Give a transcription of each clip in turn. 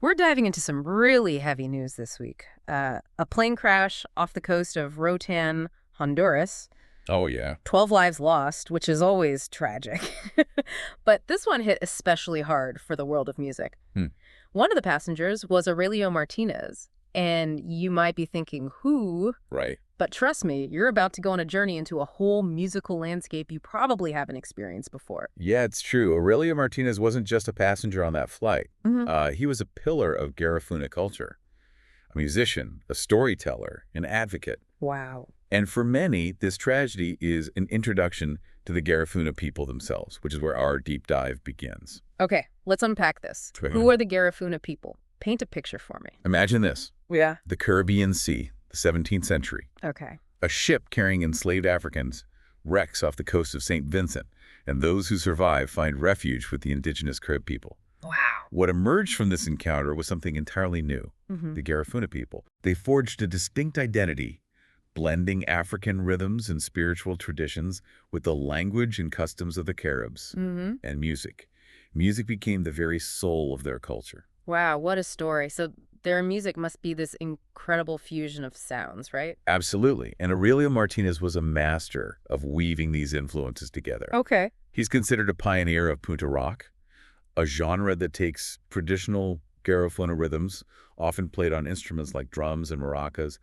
We're diving into some really heavy news this week. A plane crash off the coast of Roatan, Honduras. Oh, yeah. 12 lives lost, which is always tragic. But this one hit especially hard for the world of music. One of the passengers was Aurelio Martinez. And you might be thinking, who? Right. But trust me, you're about to go on a journey into a whole musical landscape you probably haven't experienced before. Yeah, it's true. Aurelio Martinez wasn't just a passenger on that flight. He was a pillar of Garifuna culture, a musician, a storyteller, an advocate. Wow. And for many, this tragedy is an introduction to the Garifuna people themselves, which is where our deep dive begins. Okay, let's unpack this. Who are the Garifuna people? Paint a picture for me. Imagine this. Yeah. The Caribbean Sea, the 17th century. Okay. A ship carrying enslaved Africans wrecks off the coast of St. Vincent, and those who survive find refuge with the indigenous Carib people. Wow. What emerged from this encounter was something entirely new, the Garifuna people. They forged a distinct identity, blending African rhythms and spiritual traditions with the language and customs of the Caribs and music. Music became the very soul of their culture. Wow, what a story. So their music must be this incredible fusion of sounds, right? Absolutely. And Aurelio Martinez was a master of weaving these influences together. Okay. He's considered a pioneer of Punta rock, a genre that takes traditional Garifuna rhythms, often played on instruments like drums and maracas,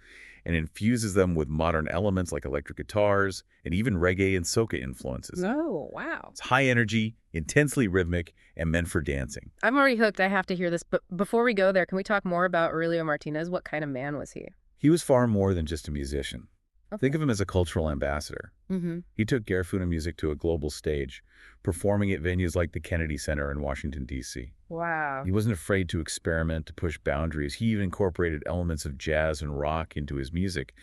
and infuses them with modern elements like electric guitars and even reggae and soca influences. Oh, wow. It's high energy, intensely rhythmic, and meant for dancing. I'm already hooked. I have to hear this. But before we go there, can we talk more about Aurelio Martinez? What kind of man was he? He was far more than just a musician. Okay. Think of him as a cultural ambassador. He took Garifuna music to a global stage, performing at venues like the Kennedy Center in Washington, D.C. Wow. He wasn't afraid to experiment, to push boundaries. He even incorporated elements of jazz and rock into his music,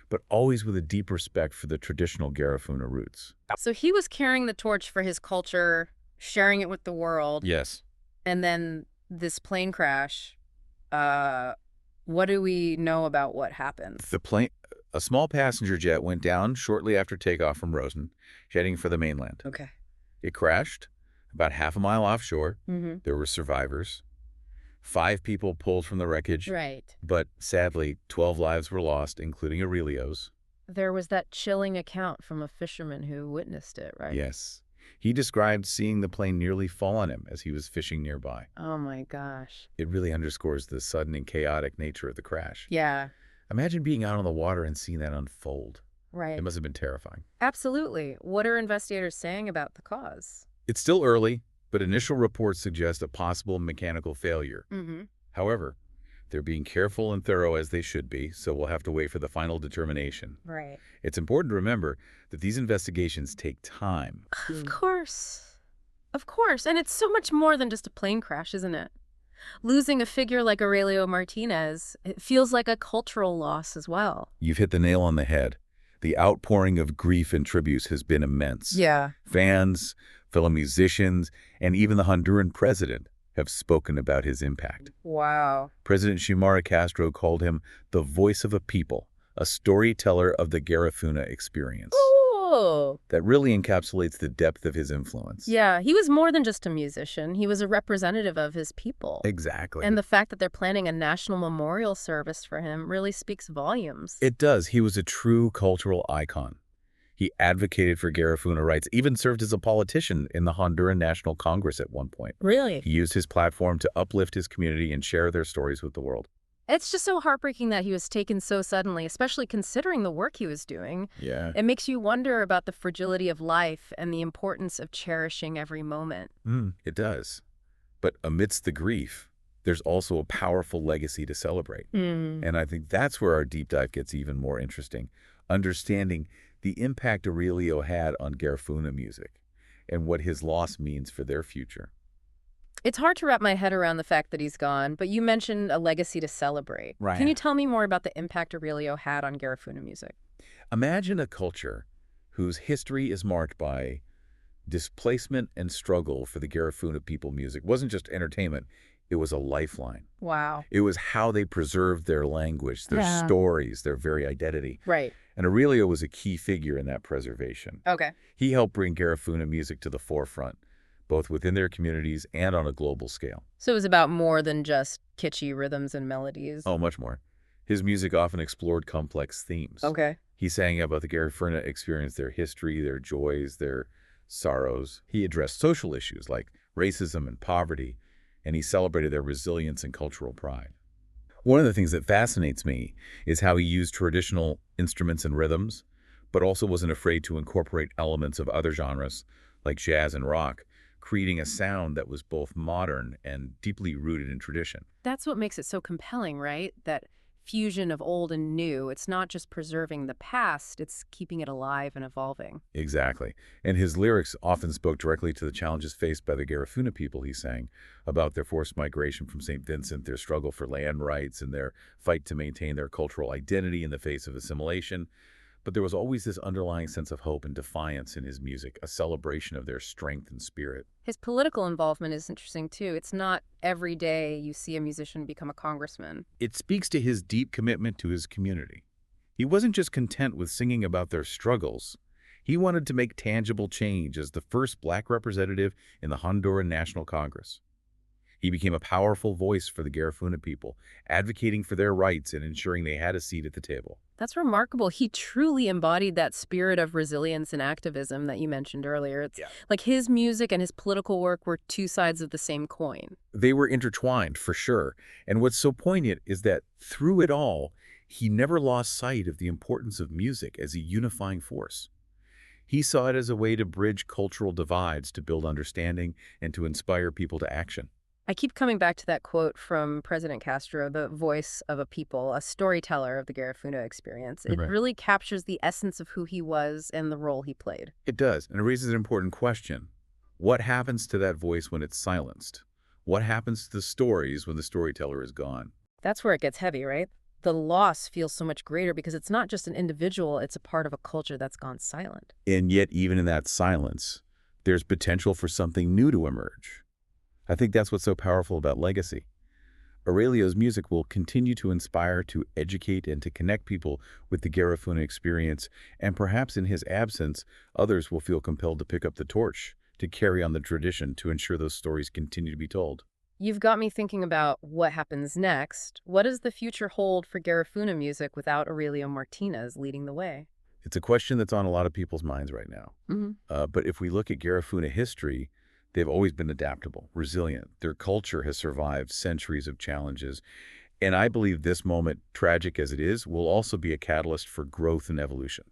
but always with a deep respect for the traditional Garifuna roots. So he was carrying the torch for his culture, sharing it with the world. Yes. And then this plane crash, what do we know about what happened? A small passenger jet went down shortly after takeoff from Roatan, heading for the mainland. Okay. It crashed about half a mile offshore. Mm-hmm. There were survivors. 5 people pulled from the wreckage. Right. But sadly, 12 lives were lost, including Aurelio's. There was that chilling account from a fisherman who witnessed it, right? Yes. He described seeing the plane nearly fall on him as he was fishing nearby. Oh my gosh. It really underscores the sudden and chaotic nature of the crash. Yeah. Imagine being out on the water and seeing that unfold. Right. It must have been terrifying. Absolutely. What are investigators saying about the cause? It's still early, but initial reports suggest a possible mechanical failure. However, they're being careful and thorough as they should be, so we'll have to wait for the final determination. Right. It's important to remember that these investigations take time. Of course. Of course. And it's so much more than just a plane crash, isn't it? Losing a figure like Aurelio Martinez, it feels like a cultural loss as well. You've hit the nail on the head. The outpouring of grief and tributes has been immense. Yeah. Fans, fellow musicians, and even the Honduran president have spoken about his impact. Wow. President Xiomara Castro called him the voice of a people, a storyteller of the Garifuna experience. Ooh. That really encapsulates the depth of his influence. Yeah, he was more than just a musician. He was a representative of his people. Exactly. And the fact that they're planning a national memorial service for him really speaks volumes. It does. He was a true cultural icon. He advocated for Garifuna rights, even served as a politician in the Honduran National Congress at one point. Really? He used his platform to uplift his community and share their stories with the world. It's just so heartbreaking that he was taken so suddenly, especially considering the work he was doing. Yeah. It makes you wonder about the fragility of life and the importance of cherishing every moment. It does. But amidst the grief, there's also a powerful legacy to celebrate. And I think that's where our deep dive gets even more interesting, understanding the impact Aurelio had on Garifuna music and what his loss means for their future. It's hard to wrap my head around the fact that he's gone, but you mentioned a legacy to celebrate. Right. Can you tell me more about the impact Aurelio had on Garifuna music? Imagine a culture whose history is marked by displacement and struggle for the Garifuna people music. It wasn't just entertainment, it was a lifeline. Wow. It was how they preserved their language, their stories, their very identity. Right. And Aurelio was a key figure in that preservation. Okay. He helped bring Garifuna music to the forefront, both within their communities and on a global scale. So it was about more than just kitschy rhythms and melodies. Oh, much more. His music often explored complex themes. Okay. He sang about the Garifuna experience, their history, their joys, their sorrows. He addressed social issues like racism and poverty, and he celebrated their resilience and cultural pride. One of the things that fascinates me is how he used traditional instruments and rhythms, but also wasn't afraid to incorporate elements of other genres like jazz and rock, creating a sound that was both modern and deeply rooted in tradition. That's what makes it so compelling, right? That fusion of old and new. It's not just preserving the past, it's keeping it alive and evolving. Exactly. And his lyrics often spoke directly to the challenges faced by the Garifuna people he sang, about their forced migration from St. Vincent, their struggle for land rights, and their fight to maintain their cultural identity in the face of assimilation. But there was always this underlying sense of hope and defiance in his music, a celebration of their strength and spirit. His political involvement is interesting, too. It's not every day you see a musician become a congressman. It speaks to his deep commitment to his community. He wasn't just content with singing about their struggles. He wanted to make tangible change as the first black representative in the Honduran National Congress. He became a powerful voice for the Garifuna people, advocating for their rights and ensuring they had a seat at the table. That's remarkable. He truly embodied that spirit of resilience and activism that you mentioned earlier. It's like his music and his political work were two sides of the same coin. They were intertwined, for sure. And what's so poignant is that through it all, he never lost sight of the importance of music as a unifying force. He saw it as a way to bridge cultural divides, to build understanding, and to inspire people to action. I keep coming back to that quote from President Castro, the voice of a people, a storyteller of the Garifuna experience. It really captures the essence of who he was and the role he played. It does, and it raises an important question. What happens to that voice when it's silenced? What happens to the stories when the storyteller is gone? That's where it gets heavy, right? The loss feels so much greater because it's not just an individual, it's a part of a culture that's gone silent. And yet, even in that silence, there's potential for something new to emerge. I think that's what's so powerful about legacy. Aurelio's music will continue to inspire, to educate, and to connect people with the Garifuna experience, and perhaps in his absence, others will feel compelled to pick up the torch, to carry on the tradition, to ensure those stories continue to be told. You've got me thinking about what happens next. What does the future hold for Garifuna music without Aurelio Martinez leading the way? It's a question that's on a lot of people's minds right now. But if we look at Garifuna history, they've always been adaptable, resilient. Their culture has survived centuries of challenges. And I believe this moment, tragic as it is, will also be a catalyst for growth and evolution.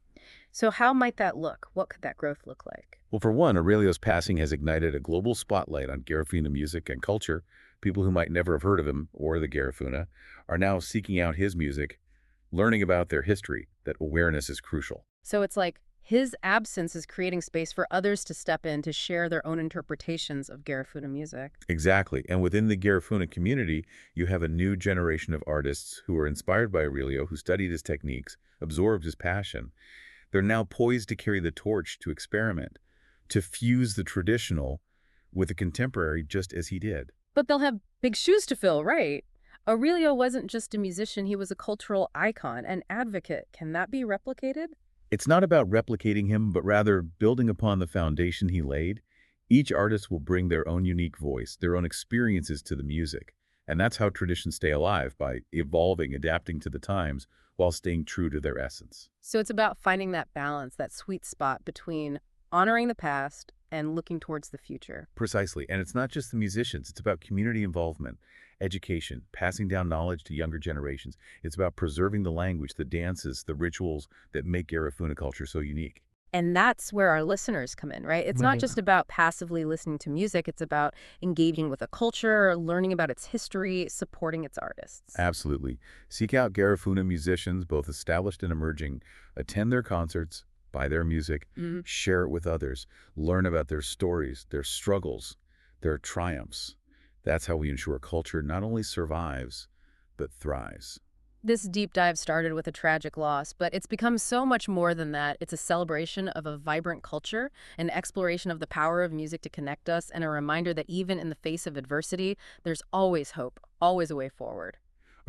So how might that look? What could that growth look like? Well, for one, Aurelio's passing has ignited a global spotlight on Garifuna music and culture. People who might never have heard of him or the Garifuna are now seeking out his music, learning about their history. That awareness is crucial. So it's like his absence is creating space for others to step in to share their own interpretations of Garifuna music. Exactly. And within the Garifuna community, you have a new generation of artists who are inspired by Aurelio, who studied his techniques, absorbed his passion. They're now poised to carry the torch, to experiment, to fuse the traditional with the contemporary just as he did. But they'll have big shoes to fill, right? Aurelio wasn't just a musician, he was a cultural icon, an advocate. Can that be replicated? It's not about replicating him, but rather building upon the foundation he laid. Each artist will bring their own unique voice, their own experiences to the music. And that's how traditions stay alive, by evolving, adapting to the times, while staying true to their essence. So it's about finding that balance, that sweet spot between honoring the past and looking towards the future. Precisely. And it's not just the musicians. It's about community involvement, education, passing down knowledge to younger generations. It's about preserving the language, the dances, the rituals that make Garifuna culture so unique. And that's where our listeners come in, right? It's not just about passively listening to music. It's about engaging with a culture, learning about its history, supporting its artists. Absolutely. Seek out Garifuna musicians, both established and emerging. Attend their concerts, buy their music, share it with others, learn about their stories, their struggles, their triumphs. That's how we ensure culture not only survives, but thrives. This deep dive started with a tragic loss, but it's become so much more than that. It's a celebration of a vibrant culture, an exploration of the power of music to connect us, and a reminder that even in the face of adversity, there's always hope, always a way forward.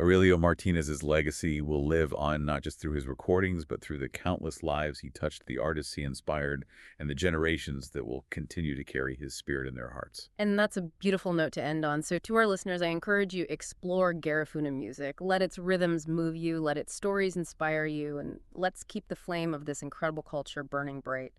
Aurelio Martinez's legacy will live on not just through his recordings, but through the countless lives he touched, the artists he inspired, and the generations that will continue to carry his spirit in their hearts. And that's a beautiful note to end on. So to our listeners, I encourage you explore Garifuna music. Let its rhythms move you, let its stories inspire you, and let's keep the flame of this incredible culture burning bright.